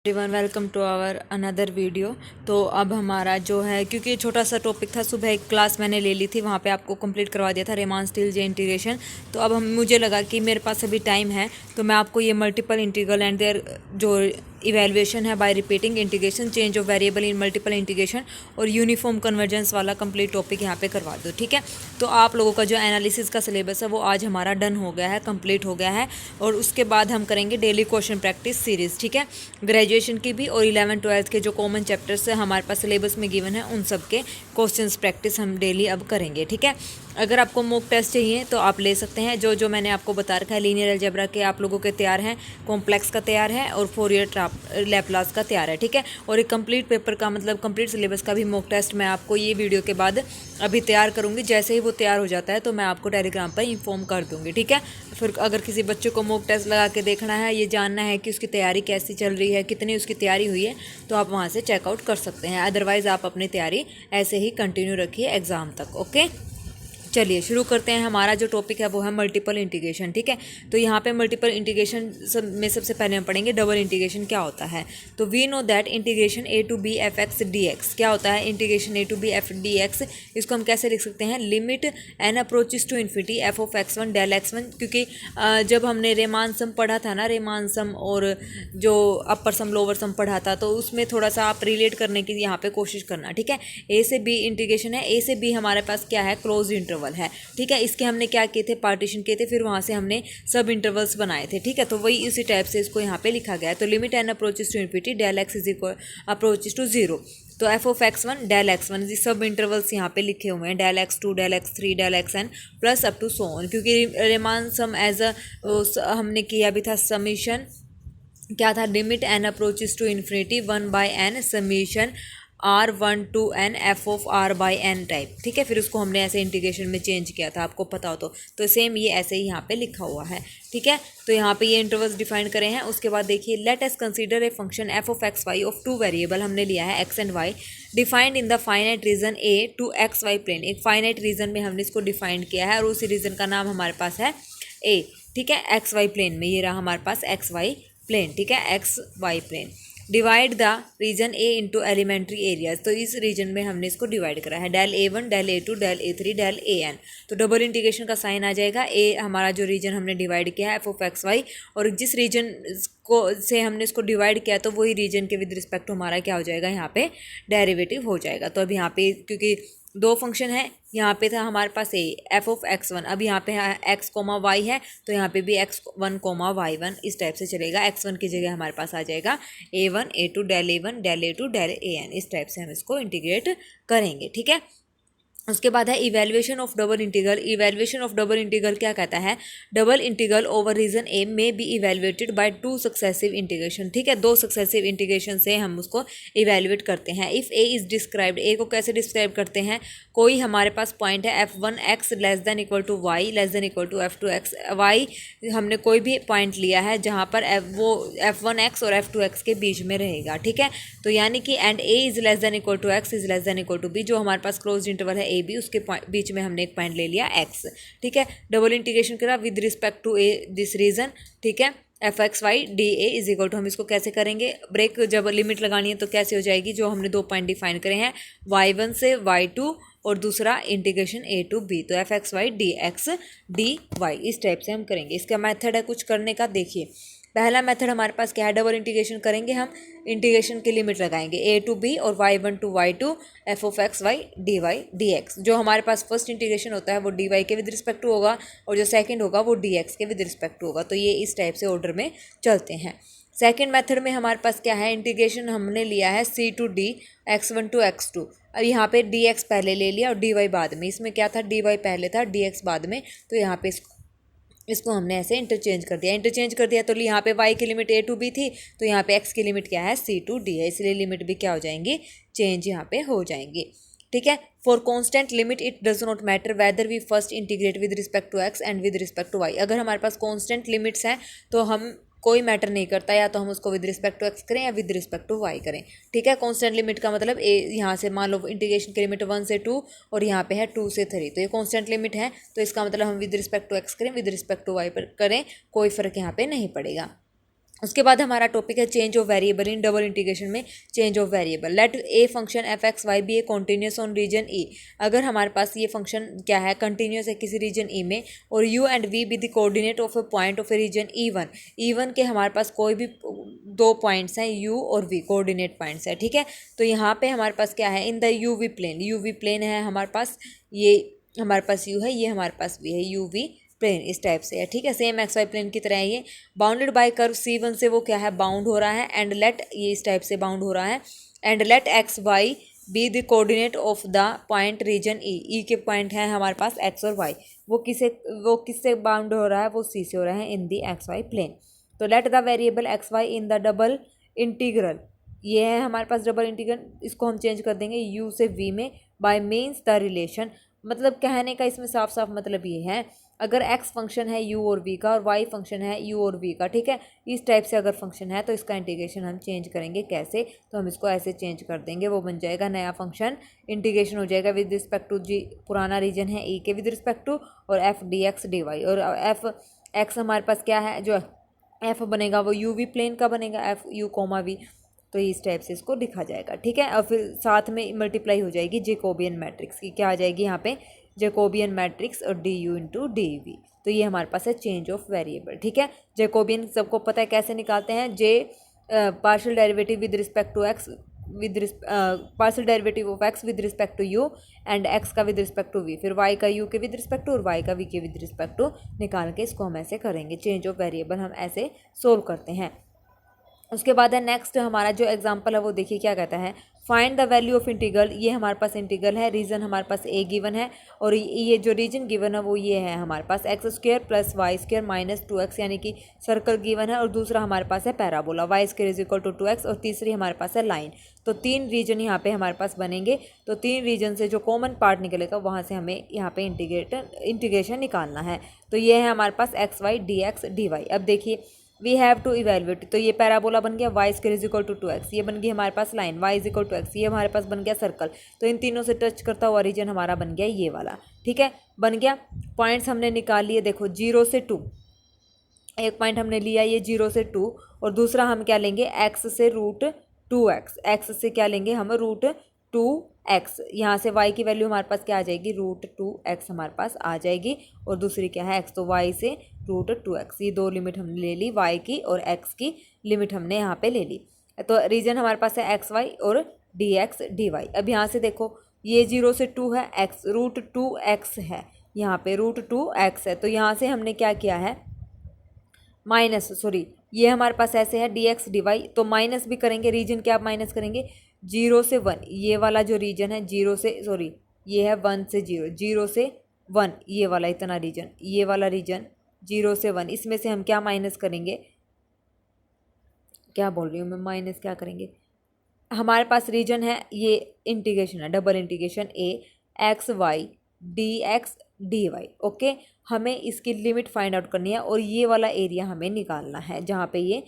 Everyone welcome to our another video. तो अब हमारा जो है, क्योंकि छोटा सा टॉपिक था, सुबह एक क्लास मैंने ले ली थी, वहाँ पे आपको कंप्लीट करवा दिया था रेमान स्टील जे इंटीग्रेशन। तो अब मुझे लगा कि मेरे पास अभी टाइम है, तो मैं आपको ये मल्टीपल इंटीग्रल एंड देयर जो इवेल्युएशन है bye repeating integration, change of variable in multiple integration और यूनिफॉर्म कन्वर्जेंस वाला कंप्लीट टॉपिक यहाँ पे करवा दो। ठीक है, तो आप लोगों का जो एनालिसिस का सिलेबस है वो आज हमारा डन हो गया है, कंप्लीट हो गया है। और उसके बाद हम करेंगे डेली क्वेश्चन प्रैक्टिस सीरीज। ठीक है, ग्रेजुएशन की भी और 11th-12th के जो कॉमन चैप्टर्स हमारे पास सिलेबस में गिवन है उन सब के क्वेश्चंस प्रैक्टिस हम डेली अब करेंगे। ठीक है, अगर आपको मॉक टेस्ट चाहिए तो आप ले सकते हैं। जो जो मैंने आपको बता रखा है, लीनियर अलजेब्रा के आप लोगों के तैयार हैं, कॉम्प्लेक्स का तैयार है और फोरियर लैप्लास का तैयार है। ठीक है, और एक कंप्लीट पेपर का मतलब कंप्लीट सिलेबस का भी मॉक टेस्ट मैं आपको ये वीडियो के बाद अभी तैयार करूँगी। जैसे ही वो तैयार हो जाता है तो मैं आपको टेलीग्राम पर इन्फॉर्म कर दूँगी। ठीक है, फिर अगर किसी बच्चे को मॉक टेस्ट लगा के देखना है, ये जानना है कि उसकी तैयारी कैसी चल रही है, कितनी उसकी तैयारी हुई है, तो आप वहाँ से चेकआउट कर सकते हैं। अदरवाइज़ आप अपनी तैयारी ऐसे ही कंटिन्यू रखिए एग्ज़ाम तक। ओके, चलिए शुरू करते हैं। हमारा जो टॉपिक है वो है मल्टीपल इंटीग्रेशन। ठीक है, तो यहाँ पे मल्टीपल इंटीग्रेशन में सबसे पहले हम पढ़ेंगे डबल इंटीग्रेशन क्या होता है। तो we know that integration A to B F X D X क्या होता है। Integration A to B F D X, इसको हम कैसे लिख सकते हैं, limit N approaches to infinity F of x one del x one. क्योंकि जब हमने रेमान सम पढ़ा था ना, रेमान सम और जो अपर सम लोअर सम पढ़ा था, तो उसमें थोड़ा सा आप रिलेट करने की यहाँ पे कोशिश करना। ठीक है, ए से बी इंटीग्रेशन है, ए से बी हमारे पास क्या है, क्लोज इंटरवल है। ठीक है, इसके हमने क्या किए थे, पार्टीशन किए थे, फिर वहां से हमने सब इंटरवल्स बनाए थे। ठीक है, तो वही इसी टाइप से इसको यहाँ पे लिखा गया है। तो limit N approaches to infinity del x is equal approaches to zero. तो f of x one del x one, सब इंटरवल्स यहाँ पे लिखे हुए हैं, del x two del x three del x n plus up to so on. क्योंकि Riemann some as a हमने किया भी था समीशन, क्या था, limit N approaches to infinity one by N summation R one to N F of R by N type. ठीक है, फिर उसको हमने ऐसे इंटीग्रेशन में चेंज किया था, आपको पता हो तो सेम ये ऐसे ही यहाँ पे लिखा हुआ है। ठीक है, तो यहाँ पे ये इंटरवल्स डिफाइन करे हैं। उसके बाद देखिए, let us consider a function F of X Y of two variable, हमने लिया है X and Y, defined in the finite region A to X Y plane. एक फाइनाइट रीजन में हमने इसको डिफाइंड किया है और उसी रीजन का नाम हमारे पास है ए। ठीक है, एक्स वाई प्लेन में, ये रहा हमारे पास एक्स वाई प्लेन। ठीक है, X Y plane. Divide the region A into elementary areas, तो इस रीजन में हमने इसको डिवाइड करा है, del A one del A two del A three del A N. तो डबल इंटीग्रेशन का साइन आ जाएगा, ए हमारा जो रीजन हमने डिवाइड किया है एफ ऑफ एक्स वाई, और जिस रीजन को से हमने इसको डिवाइड किया तो वही रीजन के विद रिस्पेक्ट टू हमारा क्या हो जाएगा, यहाँ पे डेरिवेटिव हो जाएगा। तो अब यहाँ पे क्योंकि दो फंक्शन है, यहाँ पे था हमारे पास a f of x one, अब यहाँ पे एक्स कोमा वाई है, तो यहाँ पे भी X one comma Y one इस टाइप से चलेगा। एक्स वन की जगह हमारे पास आ जाएगा a one a two del A one del A two del A n, इस टाइप से हम इसको इंटीग्रेट करेंगे। ठीक है, उसके बाद है evaluation of double integral. Evaluation of double integral क्या कहता है, double integral over region A में be evaluated by two successive integration. ठीक है, दो सक्सेसिव इंटीग्रेशन से हम उसको इवैल्यूएट करते हैं। If A is described, A को कैसे डिस्क्राइब करते हैं, कोई हमारे पास पॉइंट है F one X less than equal to Y less than equal to F two X. Y हमने कोई भी पॉइंट लिया है जहाँ पर वो एफ वन एक्स और एफ टू एक्स के बीच में रहेगा। ठीक है, तो यानी कि and A is less than equal to X is less than equal to be, जो हमारे पास क्लोज इंटरवल है ए बी, उसके बीच में हमने एक पॉइंट ले लिया एक्स। ठीक है, डबल इंटीग्रेशन करा with respect to A this region. ठीक है, F x Y D A is equal to, हम इसको कैसे करेंगे, ब्रेक जब लिमिट लगानी है तो कैसे हो जाएगी, जो हमने दो पॉइंट डिफाइन करे हैं वाई वन से वाई टू और दूसरा इंटीग्रेशन ए टू बी, तो F x Y D x D Y, इस टाइप से हम करेंगे। इसका मेथड है कुछ करने का, देखिए पहला मेथड हमारे पास क्या है, डबल इंटीग्रेशन करेंगे हम, इंटीग्रेशन की लिमिट लगाएंगे ए टू बी और Y one to Y two F of X Y D X. जो हमारे पास फर्स्ट इंटीग्रेशन होता है वो डी वाई के विद रिस्पेक्ट टू होगा और जो सेकंड होगा वो डी एक्स के विद रिस्पेक्ट टू होगा। तो ये इस टाइप से ऑर्डर में चलते हैं। सेकेंड मेथड में हमारे पास क्या है, इंटीग्रेशन हमने लिया है c to d x one to x two. अब यहाँ पे डी एक्स पहले ले लिया और डी वाई बाद में, इसमें क्या था, डी वाई पहले था डी एक्स बाद में, तो यहाँ पे इसको हमने ऐसे इंटरचेंज कर दिया। तो यहाँ पे y की लिमिट a टू b थी, तो यहाँ पे x की लिमिट क्या है, c टू d है, इसलिए लिमिट भी क्या हो जाएंगी, चेंज यहाँ पे हो जाएंगी। ठीक है, for constant limit it does not matter whether we first integrate with respect to x and with respect to y। अगर हमारे पास कॉन्स्टेंट लिमिट्स हैं तो हम कोई मैटर नहीं करता, या तो हम उसको विद रिस्पेक्ट टू एक्स करें या विद रिस्पेक्ट टू वाई करें। ठीक है, कांस्टेंट लिमिट का मतलब ए, यहाँ से मान लो इंटीग्रेशन की लिमिट 1 से 2 और यहाँ पे है 2 से 3, तो ये कांस्टेंट लिमिट है, तो इसका मतलब हम विद रिस्पेक्ट टू एक्स करें विद रिस्पेक्ट टू वाई पर करें, कोई फ़र्क यहाँ पे नहीं पड़ेगा। उसके बाद हमारा टॉपिक है change of variable in double integration में change of variable. Let a function f x y be a continuous on region e. अगर हमारे पास ये फंक्शन क्या है, कंटिन्यूस है किसी रीजन ई में, और U and V be the coordinate of a point of a region E one के हमारे पास कोई भी दो पॉइंट्स हैं यू और वी, कोऑर्डिनेट पॉइंट्स है, ठीक है। तो यहाँ पे हमारे पास क्या है, in the U V plane है हमारे पास, ये हमारे पास यू है, ये हमारे पास वी है, यू वी प्लेन इस टाइप से है, ठीक है। सेम एक्स वाई प्लेन की तरह है ये। बाउंडेड बाय कर्व C1 से वो क्या है, बाउंड हो रहा है, एंड लेट ये इस टाइप से बाउंड हो रहा है, and let x y be the coordinate of the point region e के पॉइंट हैं हमारे पास एक्स और वाई। वो किससे बाउंड हो रहा है, वो सी से हो रहा है in the X Y plane. तो let the variable X Y in the double integral, ये है हमारे पास डबल इंटीग्रल, इसको हम चेंज कर देंगे यू से वी में बाय मीन्स द रिलेशन। मतलब कहने का इसमें साफ साफ मतलब ये है, अगर x फंक्शन है u और v का और y फंक्शन है u और v का, ठीक है, इस टाइप से अगर फंक्शन है तो इसका इंटीग्रेशन हम चेंज करेंगे कैसे, तो हम इसको ऐसे चेंज कर देंगे, वो बन जाएगा नया फंक्शन, इंटीग्रेशन हो जाएगा विद रिस्पेक्ट टू जी, पुराना रीजन है e के विद रिस्पेक्ट टू, और f dx dy, और f x हमारे पास क्या है, जो f बनेगा वो u v प्लेन का बनेगा, f u कोमा v, तो इस टाइप से इसको लिखा जाएगा, ठीक है। और फिर साथ में मल्टीप्लाई हो जाएगी जैकोबियन मैट्रिक्स की, क्या आ जाएगी यहाँ पे, जैकोबियन मैट्रिक्स और D U into D V. तो ये हमारे पास है चेंज ऑफ वेरिएबल, ठीक है। जैकोबियन सबको पता है कैसे निकालते हैं, J partial derivative with respect to x partial derivative of x with respect to u and x का विद रिस्पेक्ट टू वी, फिर वाई का यू के विद रिस्पेक्ट टू और वाई का वी के विद रिस्पेक्ट टू निकाल के इसको हम ऐसे करेंगे, चेंज ऑफ वेरिएबल हम ऐसे सोल्व करते हैं। उसके बाद है नेक्स्ट हमारा जो एग्जांपल है वो देखिए क्या कहता है, find the value of integral. ये हमारे पास इंटीग्रल है, रीजन हमारे पास ए गिवन है, और ये जो रीजन गिवन है वो ये है हमारे पास x square plus y square minus 2x, यानी कि सर्कल गिवन है, और दूसरा हमारे पास है parabola Y square is equal to 2x, और तीसरी हमारे पास है लाइन। तो तीन रीजन यहाँ पे हमारे पास बनेंगे, तो तीन रीजन से जो कॉमन पार्ट निकलेगा वहाँ से हमें यहाँ पे इंटीग्रेशन निकालना है। तो ये है हमारे पास x Y D x D y. अब देखिए वी हैव टू इवेलुएट, तो ये पैराबोला बन गया, y square is equal to 2x, ये बन गई हमारे पास line y is equal to x, ये हमारे पास बन गया सर्कल। तो इन तीनों से टच करता हुआ रीजन हमारा बन गया ये वाला, ठीक है, बन गया। पॉइंट्स हमने निकाल लिए, देखो 0 से 2, एक पॉइंट हमने लिया ये 0 से 2, और दूसरा हम क्या लेंगे, x से √2x, x से क्या लेंगे हम √2x, यहाँ से y की वैल्यू हमारे पास क्या आ जाएगी, √2x हमारे पास आ जाएगी, और दूसरी क्या है x, तो y से √2x, ये दो लिमिट हमने ले ली, y की और x की लिमिट हमने यहाँ पे ले ली। तो रीजन हमारे पास है एक्स वाई और dx dy। अब यहाँ से देखो ये 0 से 2 है, x √2x है, यहाँ पे √2x है, तो यहाँ से हमने क्या किया है, माइनस, सॉरी ये हमारे पास ऐसे है dx dy, तो माइनस भी करेंगे, रीजन क्या आप माइनस करेंगे, 0 से 1, ये वाला जो रीजन है 0 से, सॉरी ये है 1 से 0, 0 से 1, ये वाला इतना रीजन, ये वाला रीजन 0 से 1, इसमें से हम क्या माइनस करेंगे, क्या बोल रही हूँ मैं, माइनस क्या करेंगे, हमारे पास रीजन है ये इंटीग्रेशन है, double integration a x Y D x D y, okay. हमें इसकी लिमिट फाइंड आउट करनी है, और ये वाला एरिया हमें निकालना है जहाँ पे ये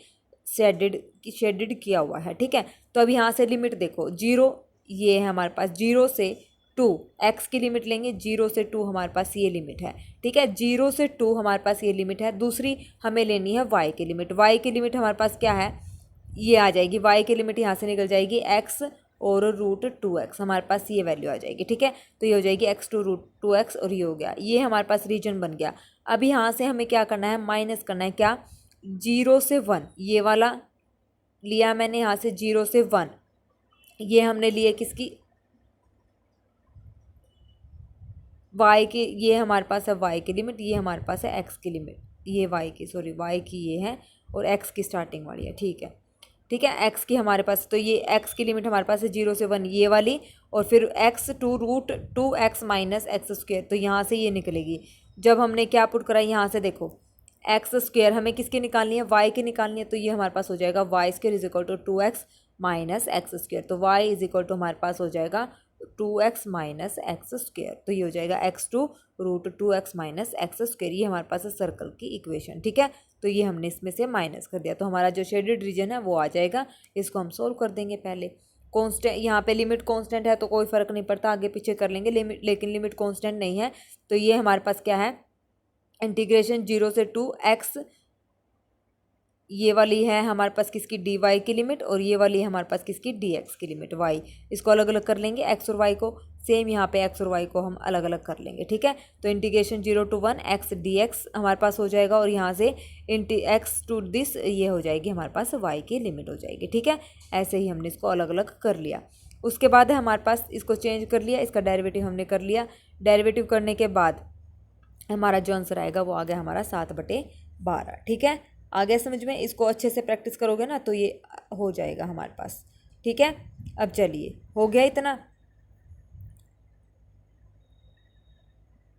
शेडेड किया हुआ है, ठीक है। तो अब यहाँ से लिमिट देखो 0, ये है हमारे पास 0 से 2, एक्स की लिमिट लेंगे, 0 से 2 हमारे पास ये लिमिट है, ठीक है, 0 से 2 हमारे पास ये लिमिट है। दूसरी हमें लेनी है वाई की लिमिट, वाई की लिमिट हमारे पास क्या है, ये आ जाएगी, y की लिमिट यहाँ से निकल जाएगी x और √2x, हमारे पास ये वैल्यू आ जाएगी, ठीक है। तो ये हो जाएगी x टू √2x, और ये हो गया, ये हमारे पास रीजन बन गया। अब यहाँ से हमें क्या करना है, माइनस करना है, क्या 0 से 1, ये वाला लिया मैंने यहाँ से 0 से 1, ये हमने लिए किसकी, y की, ये हमारे पास है y की लिमिट, ये हमारे पास है x की लिमिट, ये y की, सॉरी y की ये है, और x की स्टार्टिंग वाली है, ठीक है, ठीक है, x की हमारे पास, तो ये x की लिमिट हमारे पास है 0 से 1 ये वाली, और फिर x to √2x minus X square, तो यहाँ से ये निकलेगी। जब हमने क्या पुट करा, यहाँ से देखो एक्स स्क्वायर हमें किसकी निकालनी है, y की निकालनी है, तो ये हमारे पास हो जाएगा Y square is equal to 2x minus X square, तो y इज इक्वल टू हमारे पास हो जाएगा 2x माइनस एक्स स्क्वायर, तो ये हो जाएगा x to √2x minus X square, ये हमारे पास है सर्कल की इक्वेशन, ठीक है। तो ये हमने इसमें से माइनस कर दिया, तो हमारा जो शेडेड रीजन है वो आ जाएगा, इसको हम सोल्व कर देंगे। पहले कांस्टेंट, यहाँ पे लिमिट कांस्टेंट है तो कोई फ़र्क नहीं पड़ता, आगे पीछे कर लेंगे, लेकिन लिमिट कांस्टेंट नहीं है, तो ये हमारे पास क्या है, इंटीग्रेशन 0 से 2x, ये वाली है हमारे पास किसकी डी वाई की लिमिट, और ये वाली है हमारे पास किसकी डी एक्स की लिमिट वाई। इसको अलग अलग कर लेंगे एक्स और वाई को, सेम यहाँ पे एक्स और वाई को हम अलग अलग कर लेंगे, ठीक है। तो integration 0 to 1 x D x हमारे पास हो जाएगा, और यहाँ से एक्स टू दिस ये हो जाएगी हमारे पास वाई की लिमिट हो जाएगी, ठीक है। ऐसे ही हमने इसको अलग अलग कर लिया। उसके बाद है हमारे पास इसको चेंज कर लिया, इसका डेरिवेटिव हमने कर लिया। डेरिवेटिव करने के बाद हमारा जो आंसर आएगा वो आ गया हमारा 7/12, ठीक है। आ गया समझ में? इसको अच्छे से प्रैक्टिस करोगे ना तो ये हो जाएगा हमारे पास, ठीक है। अब चलिए, हो गया इतना।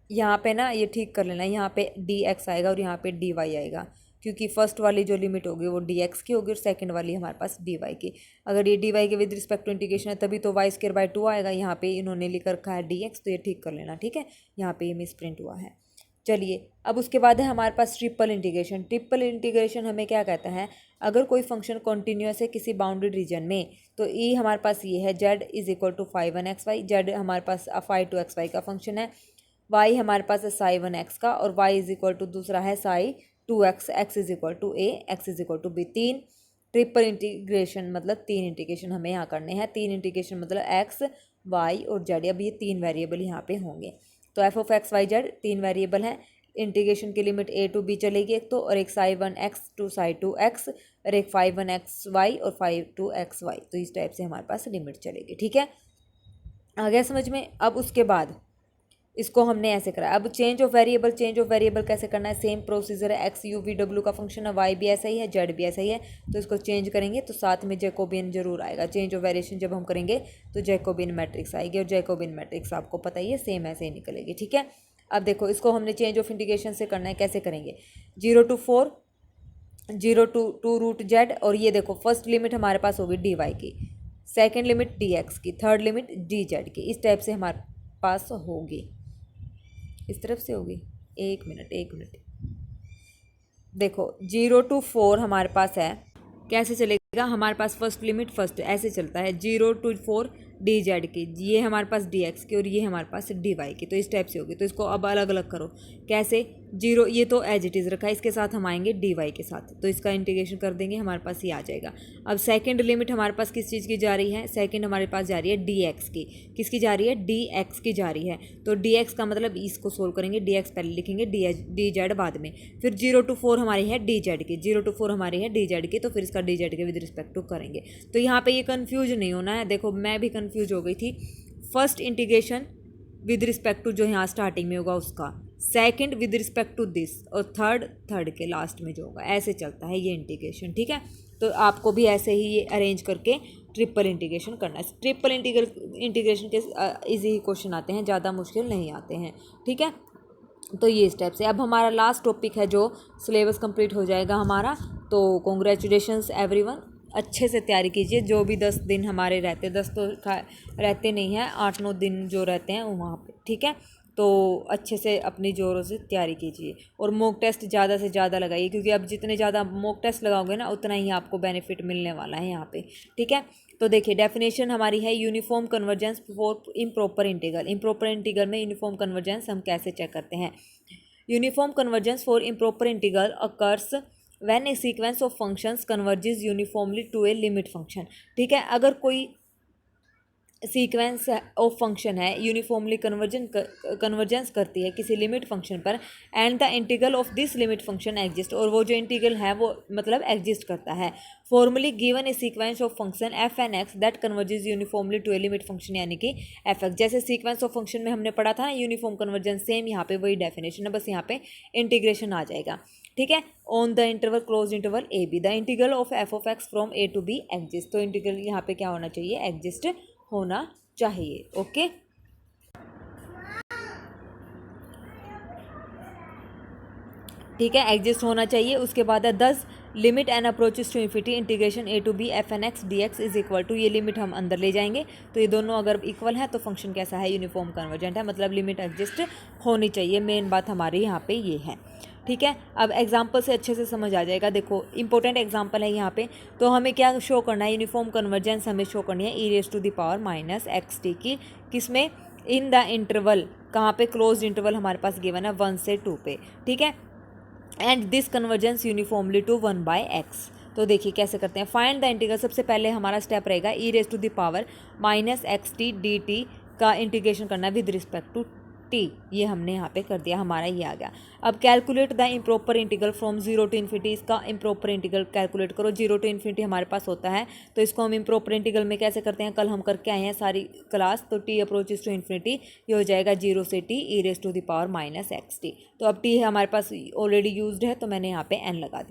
यहाँ पे ना ये ठीक कर लेना, यहाँ पे डी एक्स आएगा और यहाँ पे डी वाई आएगा, क्योंकि फर्स्ट वाली जो लिमिट होगी वो डी एक्स की होगी और सेकंड वाली हमारे पास डी वाई की। अगर ये डी वाई के विद रिस्पेक्ट टू इंटीग्रेशन है तभी तो y²/2 आएगा। यहाँ पे इन्होंने लिख रखा है डी एक्स, तो ये ठीक कर लेना, ठीक है। यहाँ पे ये मिस प्रिंट हुआ है। चलिए, अब उसके बाद है हमारे पास ट्रिपल इंटीग्रेशन। ट्रिपल इंटीग्रेशन हमें क्या कहता है, अगर कोई फंक्शन कॉन्टिन्यूअस है किसी बाउंडेड रीजन में, तो ई हमारे पास ये है z = φ1xy। z हमारे पास φ2xy का फंक्शन है, y हमारे पास है ψ1x का, और y दूसरा है ψ2x, x = a, x = b। तीन ट्रिपल इंटीग्रेशन मतलब 3 इंटीग्रेशन हमें यहाँ करने हैं। 3 इंटीग्रेशन मतलब x, y और z। अब ये 3 वेरिएबल यहाँ पे होंगे, तो f(x,y,z) 3 वेरिएबल हैं। इंटीग्रेशन की लिमिट a to b चलेगी एक तो, और एक ψ1x to ψ2x, और एक φ1xy और φ2xy। तो इस टाइप से हमारे पास लिमिट चलेगी, ठीक है। आ गया समझ में? अब उसके बाद इसको हमने ऐसे करा। अब चेंज ऑफ वेरिएबल कैसे करना है, सेम प्रोसीजर है। एक्स यू वी डब्ल्यू का फंक्शन है, वाई भी ऐसा ही है, जेड भी ऐसा ही है। तो इसको चेंज करेंगे तो साथ में जैकोबियन जरूर आएगा। चेंज ऑफ वेरिएशन जब हम करेंगे तो जैकोबियन मैट्रिक्स आएगी, और जैकोबियन मैट्रिक्स आपको पता ही है सेम ऐसे ही निकलेगी, ठीक है। अब देखो, इसको हमने चेंज ऑफ इंटीग्रेशन से करना है। कैसे करेंगे, 0 to 4, 0 to 2√z, और ये देखो फर्स्ट लिमिट हमारे पास होगी डी वाई की, सेकेंड लिमिट डी एक्स की, थर्ड लिमिट डी जेड की। इस टाइप से हमारे पास होगी, इस तरफ से होगी। एक मिनट देखो, 0 to 4 हमारे पास है। कैसे चलेगा, हमारे पास फर्स्ट लिमिट फर्स्ट ऐसे चलता है, 0 to 4 डी जेड की, ये हमारे पास डी एक्स की, और ये हमारे पास डी वाई की। तो इस टाइप से होगी। तो इसको अब अलग अलग करो। कैसे, 0 ये तो एज इट इज़ रखा है, इसके साथ हम आएंगे डी वाई के साथ, तो इसका इंटीग्रेशन कर देंगे, हमारे पास ये आ जाएगा। अब सेकंड लिमिट हमारे पास किस चीज़ की जा रही है, सेकंड हमारे पास जा रही है डी एक्स की। किसकी जा रही है, डी एक्स की जा रही है। तो डी एक्स का मतलब इसको सोल्व करेंगे, डी एक्स पहले लिखेंगे, डी जेड बाद में। फिर 0 to 4 हमारी है डी जेड की, 0 to 4 हमारी है डी जेड की, तो फिर इसका डी जेड के विद रिस्पेक्ट टू करेंगे। तो यहाँ पे ये कन्फ्यूज नहीं होना है। देखो, मैं भी कन्फ्यूज हो गई थी। First integration with respect to जो यहाँ स्टार्टिंग में होगा उसका, second with respect to this, और थर्ड के लास्ट में जो होगा। ऐसे चलता है ये इंटीग्रेशन, ठीक है। तो आपको भी ऐसे ही ये अरेंज करके ट्रिपल इंटीग्रेशन करना है। ट्रिपल इंटीग्रेशन के इजी क्वेश्चन आते हैं, ज़्यादा मुश्किल नहीं आते हैं, ठीक है। तो ये स्टेप से अब हमारा लास्ट टॉपिक है, जो सिलेबस कंप्लीट हो जाएगा हमारा। तो कॉन्ग्रेचुलेशंस एवरीवन, अच्छे से तैयारी कीजिए। जो भी 10 दिन हमारे रहते, 10 तो रहते नहीं हैं, 8-9 दिन जो रहते हैं वहाँ पे, ठीक है। तो अच्छे से अपनी ज़ोरों से तैयारी कीजिए, और मॉक टेस्ट ज़्यादा से ज़्यादा लगाइए, क्योंकि अब जितने ज़्यादा मॉक टेस्ट लगाओगे ना उतना ही आपको बेनिफिट मिलने वाला है यहाँ पे, ठीक है। तो देखिए, डेफिनेशन हमारी है uniform convergence for improper integral. Improper integral में यूनिफॉर्म कन्वर्जेंस हम कैसे चेक करते हैं। Uniform convergence for improper integral occurs when a sequence of functions converges uniformly to a limit function, ठीक है। अगर कोई सीक्वेंस ऑफ फंक्शन है यूनिफॉर्मली कन्वर्जेंस करती है किसी लिमिट फंक्शन पर, and the integral of this limit function exist, और वो जो इंटीग्रल है वो मतलब एग्जिस्ट करता है। Formally given a sequence of function F N X that converges uniformly to a limit function, यानी कि एफ एक्स। जैसे सीक्वेंस ऑफ फंक्शन में हमने पढ़ा था ना यूनिफॉर्म कन्वर्जेंस, सेम यहाँ पे वही डेफिनेशन है, बस यहाँ पे इंटीग्रेशन आ जाएगा, ठीक है। On the interval close interval A B, the integral of F of X from A to B exist. तो इंटीग्रल यहाँ पे क्या होना चाहिए, एग्जिस्ट होना चाहिए, ओके। ठीक है, एग्जिस्ट होना चाहिए। उसके बाद है 10 limit and approaches to infinity integration A to B F N x D x is equal to, ये लिमिट हम अंदर ले जाएंगे। तो ये दोनों अगर इक्वल है तो फंक्शन कैसा है, यूनिफॉर्म कन्वर्जेंट है, मतलब लिमिट एग्जिस्ट होनी चाहिए। मेन बात हमारी यहाँ पे ये है, ठीक है। अब एग्जाम्पल से अच्छे से समझ आ जाएगा। देखो, इंपॉर्टेंट एग्जाम्पल है यहाँ पे। तो हमें क्या शो करना है, यूनिफॉर्म कन्वर्जेंस हमें शो करनी है e⁻⁻ की, किसमें, इन द इंटरवल, कहाँ पे, क्लोज इंटरवल हमारे पास गिवन है 1 से 2 पे, ठीक है। And this convergence uniformly to 1/x। तो देखिए कैसे करते हैं, फाइंड द इंटीग्रल। सबसे पहले हमारा स्टेप रहेगा e⁻⁻ -xt का इंटीग्रेशन करना विद रिस्पेक्ट टू t। ये हमने यहाँ पे कर दिया, हमारा ये आ गया। अब calculate the improper integral from 0 to ∞। इसका इम्प्रॉपर इंटीग्रल कैलकुलेट करो। 0 to ∞ हमारे पास होता है, तो इसको हम इम्प्रॉपर इंटीग्रल में कैसे करते हैं, कल हम करके आए हैं सारी क्लास। तो t अप्रोचेस टू इन्फिनिटी, ये हो जाएगा 0 से t e⁻⁻xt। तो अब t हमारे पास ऑलरेडी यूज्ड है, तो मैंने यहाँ पे n लगा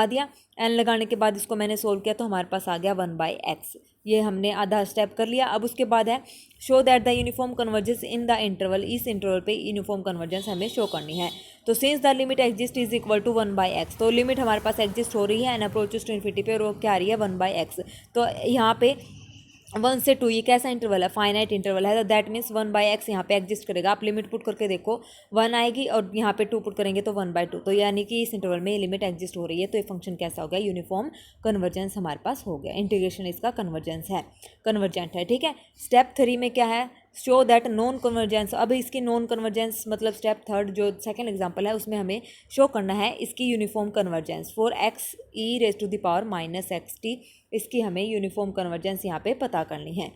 दिया। n लगाने के बाद इसको मैंने सोल्व किया, तो हमारे पास आ गया 1/x। ये हमने आधा स्टेप कर लिया। अब उसके बाद है show that the uniform convergence in the interval. इस इंटरवल पे यूनिफॉर्म कन्वर्जेंस हमें शो करनी है। तो since the limit exist is equal to 1/x, तो लिमिट हमारे पास एग्जिस्ट हो रही है एंड अप्रोचेस टू इन्फिनिटी पे, और क्या आ रही है 1/x। तो यहाँ पे 1 से 2, ये कैसा इंटरवल है, फाइनाइट इंटरवल है, तो दैट मीन्स 1/x यहाँ पे एग्जिस्ट करेगा। आप लिमिट पुट करके देखो 1 आएगी, और यहाँ पे 2 पुट करेंगे तो 1/2। तो यानी कि इस इंटरवल में लिमिट एग्जिस्ट हो रही है। तो ये फंक्शन कैसा हो गया, यूनिफॉर्म कन्वर्जेंस हमारे पास हो गया। इंटीग्रेशन इसका कन्वर्जेंट है। ठीक है। स्टेप 3 में क्या है, शो दैट नॉन कन्वर्जेंस। अब इसकी नॉन कन्वर्जेंस मतलब स्टेप 3 जो सेकंड एग्जांपल है, उसमें हमें शो करना है इसकी uniform convergence for x e⁻⁻xt। इसकी हमें यूनिफॉर्म कन्वर्जेंस यहाँ पे पता करनी है।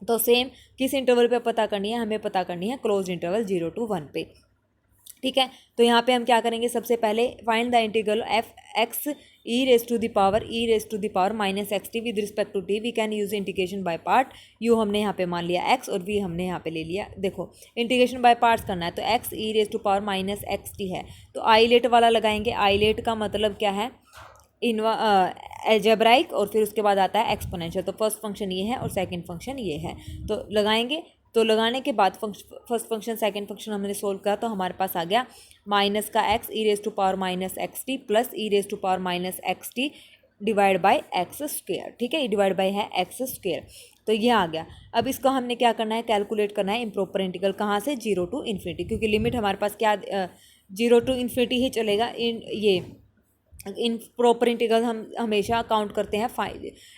तो सेम किस इंटरवल पे पता करनी है, हमें पता करनी है क्लोज इंटरवल 0 to 1 पे। ठीक है। तो यहाँ पे हम क्या करेंगे, सबसे पहले find the integral f(x) e⁻⁻ -xt with respect to t। We can use integration by part. U हमने यहाँ पे मान लिया x, और v हमने यहाँ पे ले लिया। देखो इंटीग्रेशन बाय पार्ट्स करना है, तो x e⁻⁻xt है, तो आइलेट वाला लगाएंगे। आइलेट का मतलब क्या है, एल्जेब्राइक, और फिर उसके बाद आता है एक्सपोनेंशियल। तो फर्स्ट फंक्शन ये है और सेकंड फंक्शन ये है, तो लगाएंगे। तो लगाने के बाद फर्स्ट फंक्शन सेकंड फंक्शन हमने सोल्व किया, तो हमारे पास आ गया माइनस का x e⁻⁻xt plus e⁻⁻xt divide by x square. ठीक है, ये डिवाइड बाय है एक्स स्क्वेयर, तो ये आ गया। अब इसको हमने क्या करना है, कैलकुलेट करना है इम्प्रॉपर इंटीग्रल। कहाँ से, 0 to ∞, क्योंकि लिमिट हमारे पास क्या 0 to ∞ ही चलेगा। इन प्रॉपर इंटीग्रल हम हमेशा काउंट करते हैं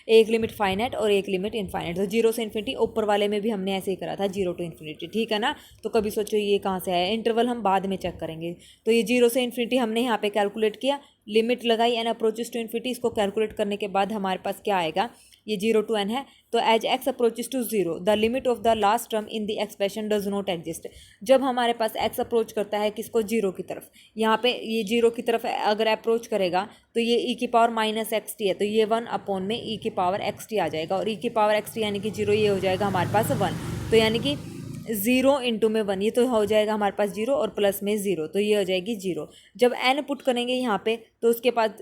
एक लिमिट फाइनाइट और एक लिमिट इनफाइनाइट। तो 0 से ∞, ऊपर वाले में भी हमने ऐसे ही करा था 0 to ∞। ठीक है ना। तो कभी सोचो ये कहाँ से आया, इंटरवल हम बाद में चेक करेंगे। तो ये 0 से ∞ हमने यहाँ पे कैलकुलेट किया, लिमिट लगाई एन अप्रोचेस टू ∞। इसको कैलकुलेट करने के बाद हमारे पास क्या आएगा, ये 0 to n है। तो as x approaches to 0 the limit of the last term in the expression does not exist. जब हमारे पास x अप्रोच करता है किसको, 0 की तरफ, यहाँ पे ये 0 की तरफ अगर अप्रोच करेगा तो ये e⁻⁻xt है, तो ये 1 में e⁻xt आ जाएगा, और e⁻xt यानी कि 0, ये हो जाएगा हमारे पास 1। तो यानी कि 0 × में 1, ये तो हो जाएगा हमारे पास 0 और प्लस में 0, तो ये हो जाएगी 0। जब n पुट करेंगे यहाँ पे, तो उसके बाद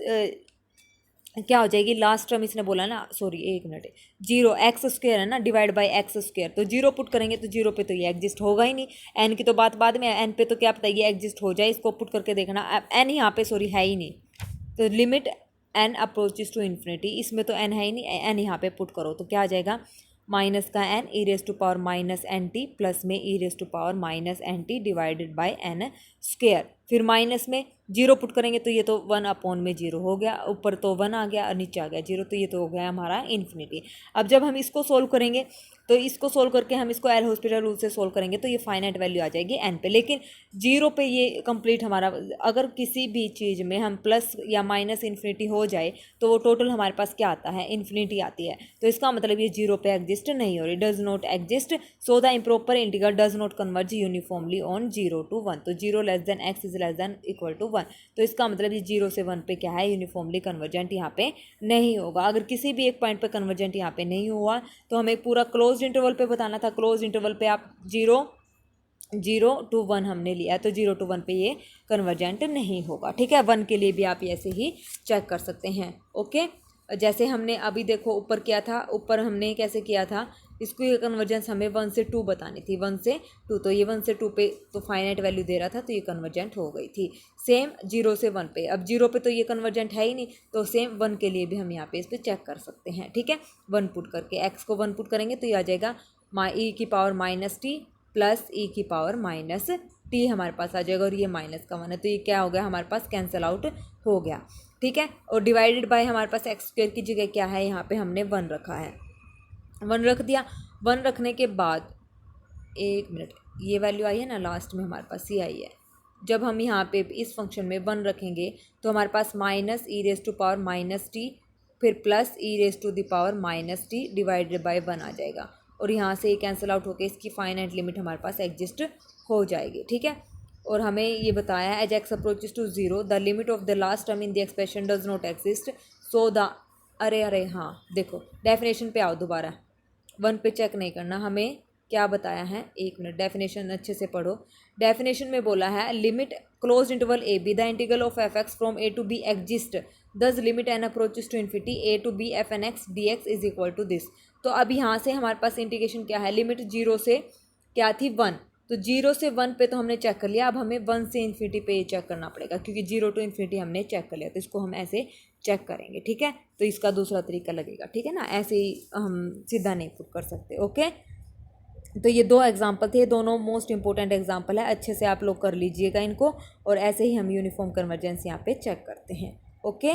क्या हो जाएगी, लास्ट टर्म इसने बोला ना, सॉरी 1 मिनट, 0 x स्क्वेयर है ना, डिवाइड बाय एक्स स्क्वेयर। तो 0 पुट करेंगे तो 0 पे तो ये एग्जिस्ट होगा ही नहीं। n की तो बात बाद में, n पे तो क्या पता ये एग्जिस्ट हो जाए, इसको पुट करके देखना। n यहाँ पे सॉरी है ही नहीं, तो लिमिट n अप्रोचेस टू ∞, इसमें तो n है ही नहीं, n यहाँ पे पुट करो तो क्या आ जाएगा, माइनस का n e⁻⁻nt प्लस में e⁻⁻nt divided by n square. फिर माइनस में 0 पुट करेंगे तो ये तो 1/0 हो गया, ऊपर तो 1 आ गया और नीचे आ गया 0, तो ये तो हो गया हमारा इन्फिनिटी। अब जब हम इसको सोल्व करेंगे, तो इसको सोल्व करके हम इसको एल हॉस्पिटल रूल से सोल्व करेंगे, तो ये फाइनाइट वैल्यू आ जाएगी n पे। लेकिन 0 पे ये कंप्लीट हमारा, अगर किसी भी चीज़ में हम प्लस या माइनस इन्फिनिटी हो जाए तो वो टोटल हमारे पास क्या आता है, इन्फिनिटी आती है। तो इसका मतलब ये 0 पे एग्जिस्ट नहीं हो रही, does not exist. So the improper integral does not converge uniformly on 0 to 1। तो 0 less than x is less than equal to 1। तो इसका मतलब ये 0 से 1 पे क्या है, यूनिफॉर्मली कन्वर्जेंट यहाँ पे नहीं होगा। अगर किसी भी एक पॉइंट पे कन्वर्जेंट यहाँ पे नहीं हुआ, तो हमें पूरा क्लोज इंटरवल पे बताना था। क्लोज इंटरवल पे आप 0 to 1 हमने लिया, तो 0 to 1 पे ये कन्वर्जेंट नहीं होगा। ठीक है, 1 के लिए भी आप ऐसे ही चेक कर सकते हैं। ओके, जैसे हमने अभी देखो ऊपर किया था, ऊपर हमने कैसे किया था, इसको ये कन्वर्जेंस हमें 1 से 2 बतानी थी, 1 से 2, तो ये 1 से 2 पे तो फाइनाइट वैल्यू दे रहा था, तो ये कन्वर्जेंट हो गई थी। सेम 0 से 1 पे, अब 0 पे तो ये कन्वर्जेंट है ही नहीं, तो सेम 1 के लिए भी हम यहाँ पे इस पर चेक कर सकते हैं। ठीक है, 1 पुट करके, x को 1 पुट करेंगे तो ये आ जाएगा e⁻⁻t प्लस e⁻⁻t हमारे पास आ जाएगा, और ये माइनस का 1 है, तो ये क्या हो गया हमारे पास, कैंसिल आउट हो गया। ठीक है, और डिवाइडेड बाय हमारे पास एक्स स्क्वायर की जगह क्या है, यहाँ पे हमने 1 रखा है, 1 रख दिया। 1 रखने के बाद 1 मिनट, ये वैल्यू आई है ना लास्ट में हमारे पास, ये आई है, जब हम यहाँ पे इस फंक्शन में 1 रखेंगे तो हमारे पास minus e raise to power minus t फिर plus e raise to the power minus t divided by 1 आ जाएगा और यहाँ से ये कैंसिल आउट होकर इसकी फाइनाइट लिमिट हमारे पास एग्जिस्ट हो जाएगी। ठीक है, और हमें ये बताया है as X approaches to 0 the limit of the last term in the expression does not exist so the अरे हाँ देखो डेफिनेशन पे आओ, दोबारा 1 पे चेक नहीं करना, हमें क्या बताया है, 1 मिनट डेफिनेशन अच्छे से पढ़ो। डेफिनेशन में बोला है limit close interval A B the integral of f x from A to B exist thus limit N approaches to infinity a to B F N x D x is equal to this. तो अब यहाँ से हमारे पास integration क्या है, limit 0 से क्या थी 1, तो 0 से 1 पे तो हमने चेक कर लिया, अब हमें 1 से इन्फिनिटी पे चेक करना पड़ेगा क्योंकि 0 टू इन्फिनिटी हमने चेक कर लिया, तो इसको हम ऐसे चेक करेंगे। ठीक है, तो इसका दूसरा तरीका लगेगा। ठीक है ना, ऐसे ही हम सीधा नहीं पुट कर सकते। ओके, तो ये 2 एग्जाम्पल थे, दोनों मोस्ट इंपॉर्टेंट एग्जाम्पल है, अच्छे से आप लोग कर लीजिएगा इनको, और ऐसे ही हम यूनिफॉर्म कन्वर्जेंस यहाँ पे चेक करते हैं। ओके,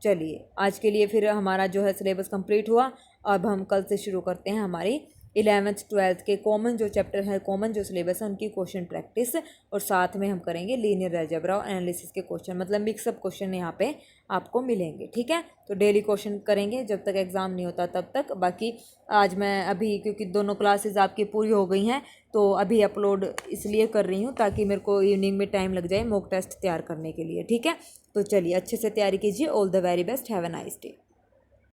चलिए आज के लिए फिर हमारा जो है सिलेबस कंप्लीट हुआ। अब हम कल से शुरू करते हैं हमारी 11th 12th के कॉमन जो चैप्टर है, कॉमन जो सिलेबस है उनकी क्वेश्चन प्रैक्टिस, और साथ में हम करेंगे लीनियर अलजेब्रा और एनालिसिस के क्वेश्चन, मतलब मिक्सअप क्वेश्चन यहाँ पे आपको मिलेंगे। ठीक है, तो डेली क्वेश्चन करेंगे जब तक एग्ज़ाम नहीं होता तब तक। बाकी आज मैं अभी क्योंकि दोनों क्लासेस आपकी पूरी हो गई हैं तो अभी अपलोड इसलिए कर रही हूँ ताकि मेरे को इवनिंग में टाइम लग जाए मॉक टेस्ट तैयार करने के लिए। ठीक है, तो चलिए अच्छे से तैयारी कीजिए। All the very best, have a nice day.